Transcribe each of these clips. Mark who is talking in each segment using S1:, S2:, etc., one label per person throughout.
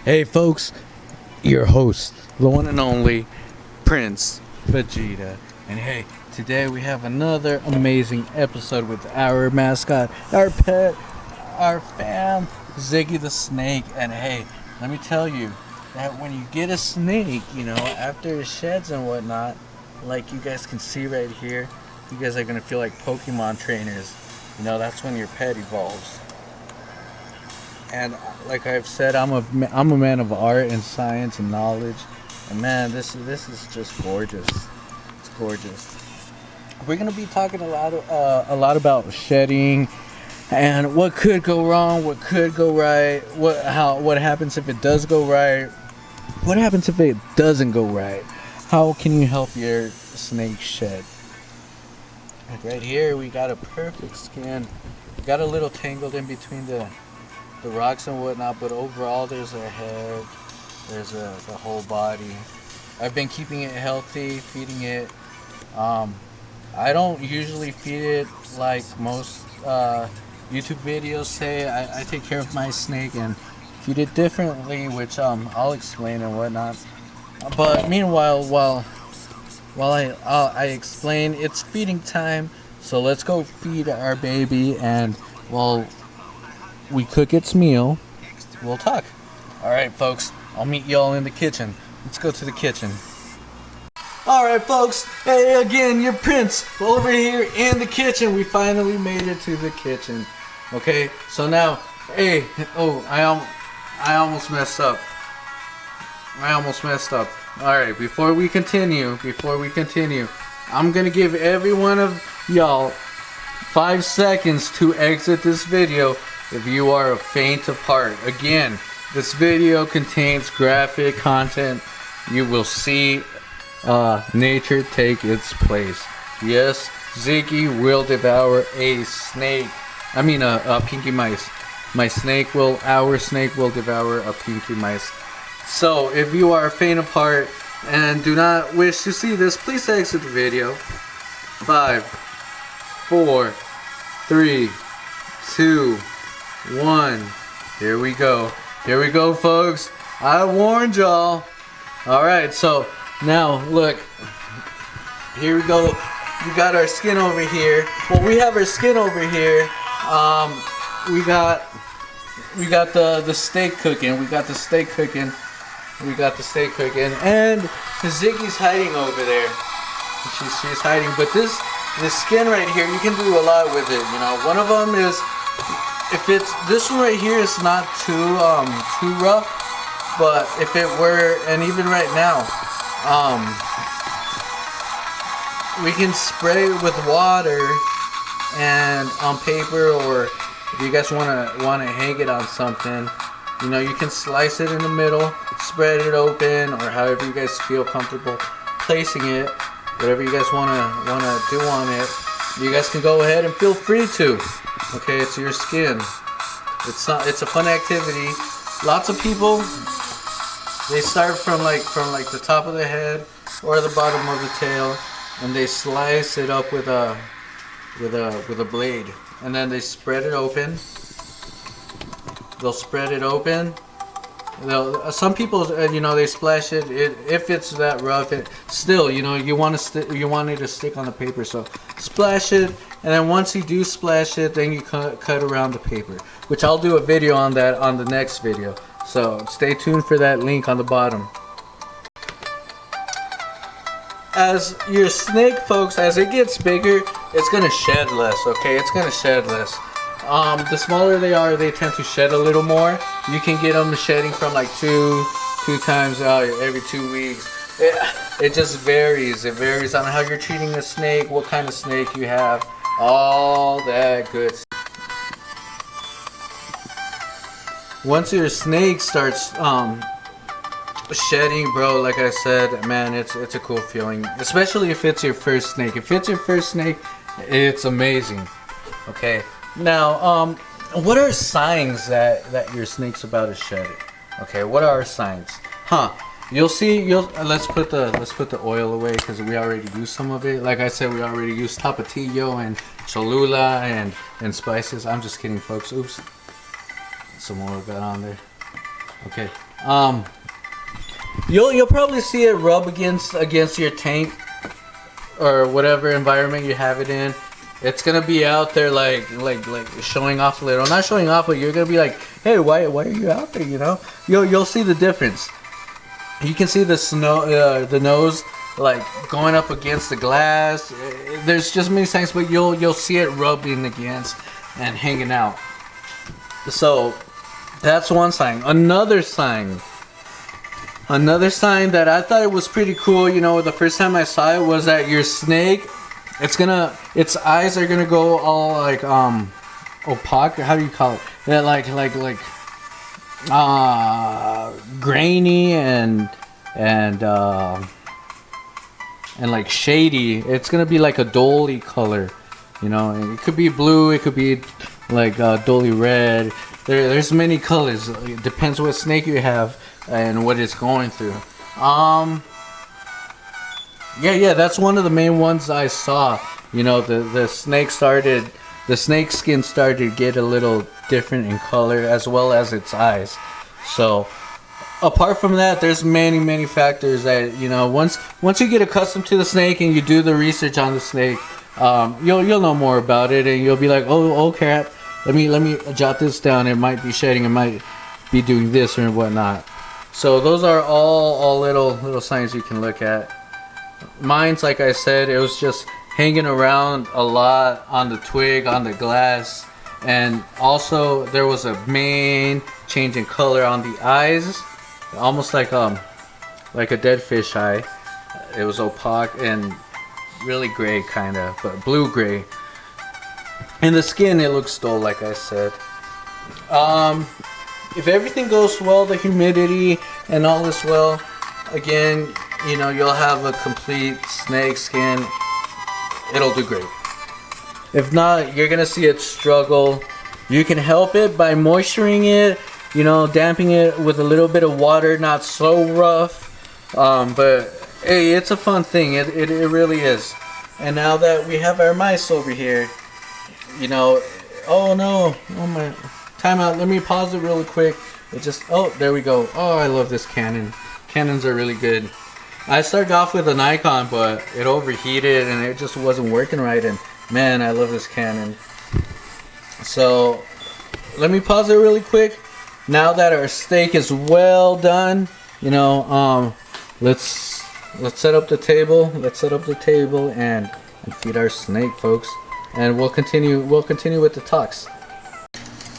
S1: Hey folks, your host, the one and only Prince Vegeta. And hey, today we have another amazing episode with our mascot, our pet, our fam, Ziggy the Snake. And hey, let me tell you that when you get a snake, after it sheds and whatnot, like you guys can see right here, you guys are going to feel like Pokemon trainers. That's when your pet evolves. And like I've said, I'm a man of art and science and knowledge, and man, this is just gorgeous. It's gorgeous. We're gonna be talking a lot about shedding and what could go wrong, what could go right, what happens if it does go right, what happens if it doesn't go right. How can you help your snake shed? And right here we got a perfect skin. We got a little tangled in between the rocks and whatnot, but overall there's a head, there's the whole body. I've been keeping it healthy, feeding it. I don't usually feed it like most YouTube videos say. I take care of my snake and feed it differently, which I'll explain and whatnot. But meanwhile, while I explain, it's feeding time, so let's go feed our baby, and while we cook its meal, we'll talk. Alright folks, I'll meet y'all in the kitchen. Let's go to the kitchen. Alright folks, hey again, your Prince over here in the kitchen. We finally made it to the kitchen. Okay, so now, hey, I almost messed up. Alright, before we continue, I'm gonna give every one of y'all 5 seconds to exit this video if you are a faint of heart. Again, this video contains graphic content. You will see nature take its place. Yes, Ziggy will devour a snake. I mean a pinky mice. Our snake will devour a pinky mice. So, if you are a faint of heart and do not wish to see this, please exit the video. 5, 4, 3, 2, 1. Here we go, folks. I warned y'all. Alright, so now look, here we go. We got our skin over here. Well, we have our skin over here. We got the steak cooking. And Ziggy's hiding over there. She's hiding. But this skin right here, you can do a lot with it. One of them is, if it's this one right here, is not too rough. But if it were, and even right now, we can spray it with water and on paper, or if you guys wanna hang it on something, you can slice it in the middle, spread it open, or however you guys feel comfortable placing it. Whatever you guys wanna do on it, you guys can go ahead and feel free to. Okay, it's your skin. It's a fun activity. Lots of people, they start from the top of the head or the bottom of the tail, and they slice it up with a blade, and then they spread it open. They'll spread it open. Some people, they splash it. If it's that rough, still, you want it to stick on the paper. So splash it, and then once you do splash it, then you cut around the paper, which I'll do a video on that on the next video. So stay tuned for that link on the bottom. As your snake, folks, as it gets bigger, it's gonna shed less. Okay, it's gonna shed less. The smaller they are, they tend to shed a little more. You can get them shedding from like two times every 2 weeks. It just varies. It varies on how you're treating the snake, what kind of snake you have, all that good stuff. Once your snake starts shedding, bro, like I said, man, it's a cool feeling, especially if it's your first snake. If it's your first snake, it's amazing. Okay. Now, what are signs that your snake's about to shed it? Okay, what are signs? You'll see. Let's put the oil away because we already used some of it. Like I said, we already used Tapatio and Cholula and spices. I'm just kidding, folks. Oops. Some more got on there. Okay. You'll probably see it rub against your tank or whatever environment you have it in. It's gonna be out there like showing off a little. Not showing off, but you're gonna be like, hey, why are you out there? You know, you'll see the difference. You can see the nose like going up against the glass. There's just many signs, but you'll see it rubbing against and hanging out. So that's one sign. Another sign that I thought it was pretty cool, you know, the first time I saw it, was that your snake, its eyes are gonna go all like opaque, or how do you call it? That like grainy and like shady. It's gonna be like a dolly color, you know. And it could be blue, it could be like dolly red. There's many colors. It depends what snake you have and what it's going through. Yeah, that's one of the main ones I saw. You know, the snake skin started to get a little different in color, as well as its eyes. So apart from that, there's many factors that, you know, once you get accustomed to the snake and you do the research on the snake, you'll know more about it, and you'll be like, oh crap, let me jot this down. It might be shedding, it might be doing this or whatnot. So those are all little signs you can look at. Mine's, like I said, it was just hanging around a lot on the twig, on the glass, and also there was a main change in color on the eyes, almost like a dead fish eye. It was opaque and really gray, kind of, but blue gray. And the skin, it looks dull, like I said. If everything goes well, the humidity and all is well, again, you know, you'll have a complete snake skin. It'll do great. If not, you're gonna see it struggle. You can help it by moisturing it, you know, damping it with a little bit of water, not so rough. But hey, it's a fun thing. It really is. And now that we have our mice over here, you know, oh no, oh my, time out. Let me pause it really quick. It just, oh, there we go. Oh, I love this Canon. Canons are really good. I started off with a Nikon, but it overheated and it just wasn't working right. And man, I love this Canon. So let me pause it really quick. Now that our steak is well done, you know, let's set up the table. Let's set up the table and feed our snake, folks. And we'll continue with the talks.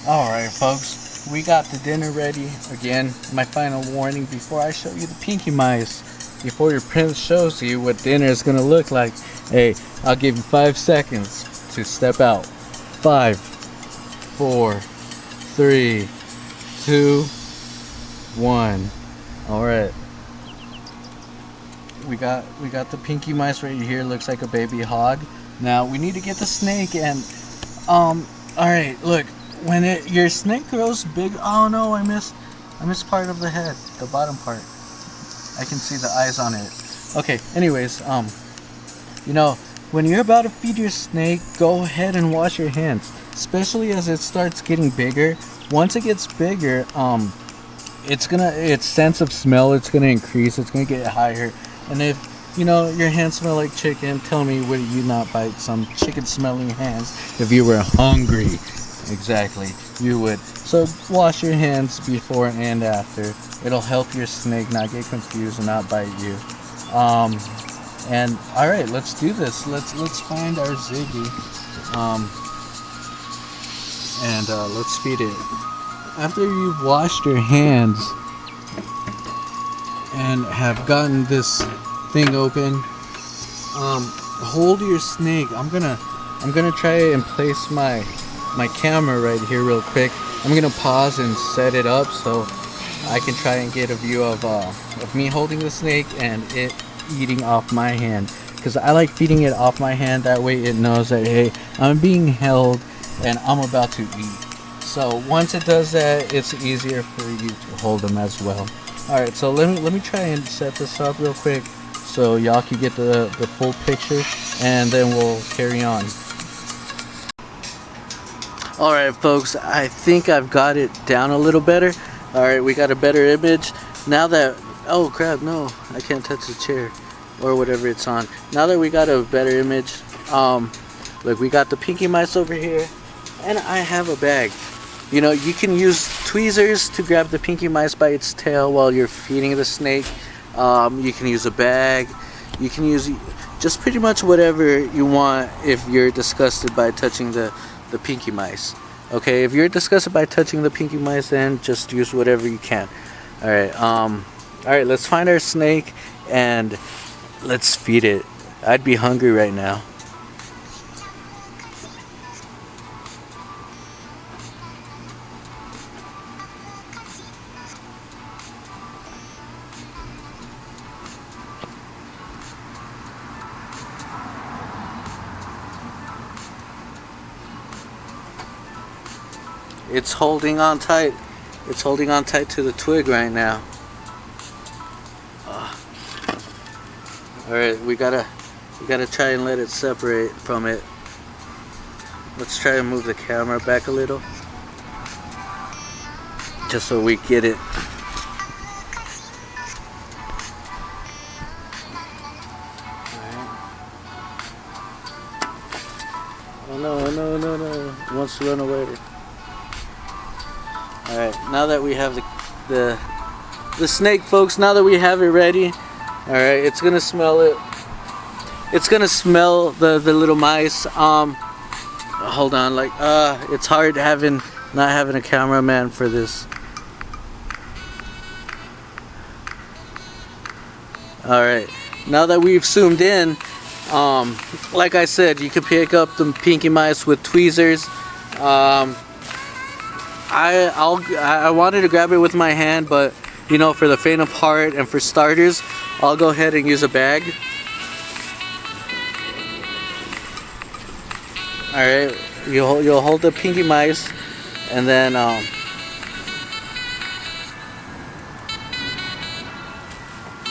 S1: All right, folks, we got the dinner ready. Again, my final warning before I show you the pinky mice. Before your prince shows you what dinner is gonna look like, hey, I'll give you 5 seconds to step out. 5, 4, 3, 2, 1. All right. We got the pinky mice right here. Looks like a baby hog. Now we need to get the snake and all right. Look, when your snake grows big. Oh no, I missed part of the head, the bottom part. I can see the eyes on it. Okay, anyways, you know, when you're about to feed your snake, go ahead and wash your hands, especially as it starts getting bigger. Once it gets bigger, its sense of smell, it's gonna increase, it's gonna get higher. And if, you know, your hands smell like chicken, tell me, would you not bite some chicken smelling hands if you were hungry? Exactly, you would. So wash your hands before and after. It'll help your snake not get confused and not bite you. And all right, let's do this. Let's find our Ziggy, and let's feed it. After you've washed your hands and have gotten this thing open, hold your snake. I'm gonna try and place my camera right here real quick. I'm gonna pause and set it up so I can try and get a view of me holding the snake and it eating off my hand, because I like feeding it off my hand. That way it knows that, hey, I'm being held and I'm about to eat. So once it does that, it's easier for you to hold them as well. All right, so let me try and set this up real quick so y'all can get the full picture, and then we'll carry on. All right, folks, I think I've got it down a little better. Alright, we got a better image. Now that, oh crap, no, I can't touch the chair or whatever it's on. Now that we got a better image, look, we got the pinky mice over here, and I have a bag. You know, you can use tweezers to grab the pinky mice by its tail while you're feeding the snake. You can use a bag. You can use just pretty much whatever you want if you're disgusted by touching the pinky mice. Okay, if you're disgusted by touching the pinky mice, then just use whatever you can. Alright, let's find our snake and let's feed it. I'd be hungry right now. It's holding on tight. It's holding on tight to the twig right now. Alright, we gotta try and let it separate from it. Let's try and move the camera back a little, just so we get it. Oh no, it wants to run away. Alright, now that we have the snake, folks, now that we have it ready, alright, it's gonna smell it. It's gonna smell the little mice. Hold on, like, it's hard not having a cameraman for this. Alright, now that we've zoomed in, like I said, you can pick up the pinky mice with tweezers. I wanted to grab it with my hand, but you know, for the faint of heart and for starters, I'll go ahead and use a bag. Alright, you'll hold the pinky mice, and then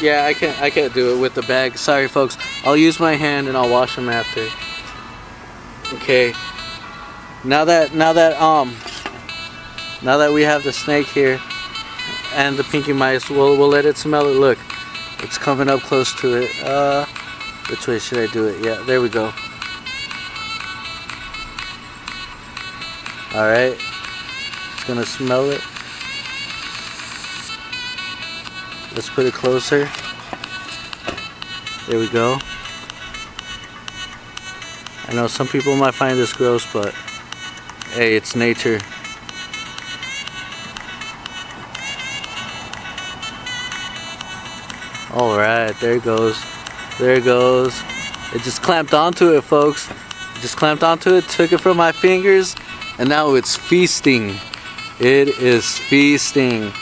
S1: yeah, I can't do it with the bag. Sorry folks. I'll use my hand and I'll wash them after. Okay. Now that we have the snake here and the pinky mice, we'll let it smell it. Look, it's coming up close to it. Which way should I do it? Yeah, there we go. Alright, it's gonna smell it. Let's put it closer. There we go. I know some people might find this gross, but hey, it's nature. Alright, there it goes. There it goes. It just clamped onto it, folks. It just clamped onto it, took it from my fingers, and now it's feasting. It is feasting.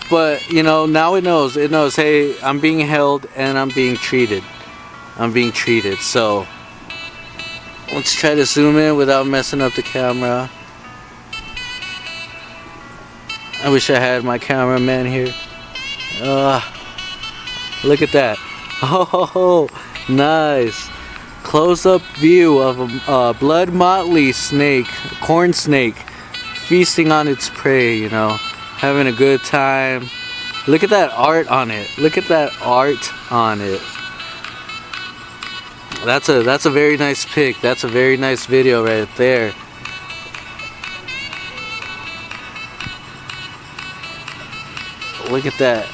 S1: But, you know, now it knows, hey, I'm being held and I'm being treated. I'm being treated. So, let's try to zoom in without messing up the camera. I wish I had my cameraman here. Look at that. Oh, nice. Close-up view of a blood motley snake, corn snake, feasting on its prey, you know, having a good time. Look at that art on it. Look at that art on it. That's a very nice pic. That's a very nice video right there. Look at that.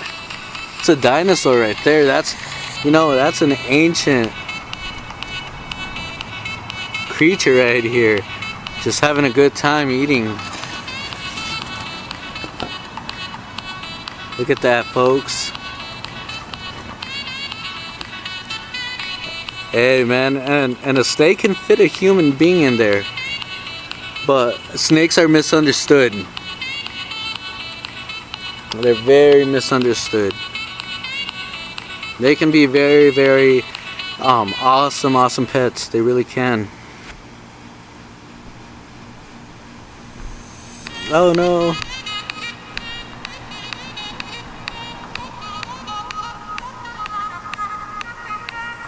S1: It's a dinosaur right there. That's, you know, that's an ancient creature right here, just having a good time eating. Look at that, folks. Hey man, and a snake can fit a human being in there, but snakes are misunderstood. They're very misunderstood. They can be very, very awesome pets. They really can. Oh no.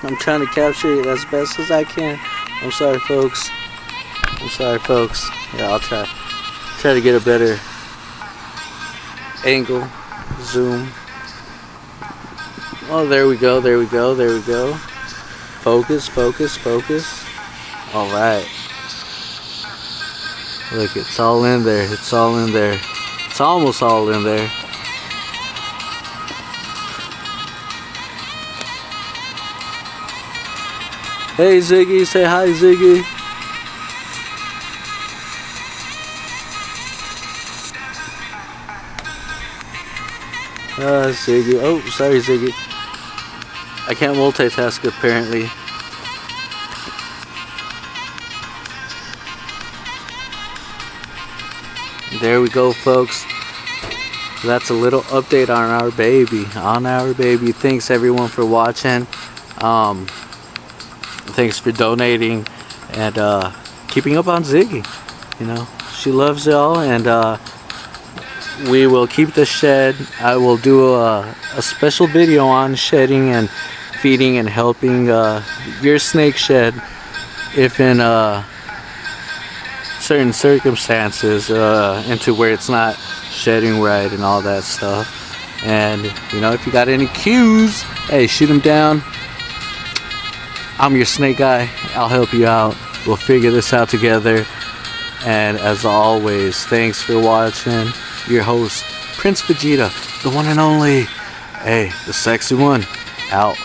S1: I'm trying to capture it as best as I can. I'm sorry, folks. I'm sorry, folks. Yeah, I'll try to get a better angle, zoom. Oh, there we go, there we go, there we go. Focus, focus, focus. Alright. Look, it's all in there, it's all in there. It's almost all in there. Hey Ziggy, say hi Ziggy. Ziggy. Oh, sorry Ziggy. I can't multitask apparently. There we go, folks. That's a little update on our baby. Thanks everyone for watching. Thanks for donating and keeping up on Ziggy. You know, she loves y'all, and we will keep the shed. I will do a special video on shedding and feeding and helping your snake shed if in certain circumstances into where it's not shedding right and all that stuff. And you know, if you got any cues, hey, shoot them down. I'm your snake guy. I'll help you out. We'll figure this out together. And as always, thanks for watching. Your host, Prince Vegeta, the one and only. Hey, the sexy one, out.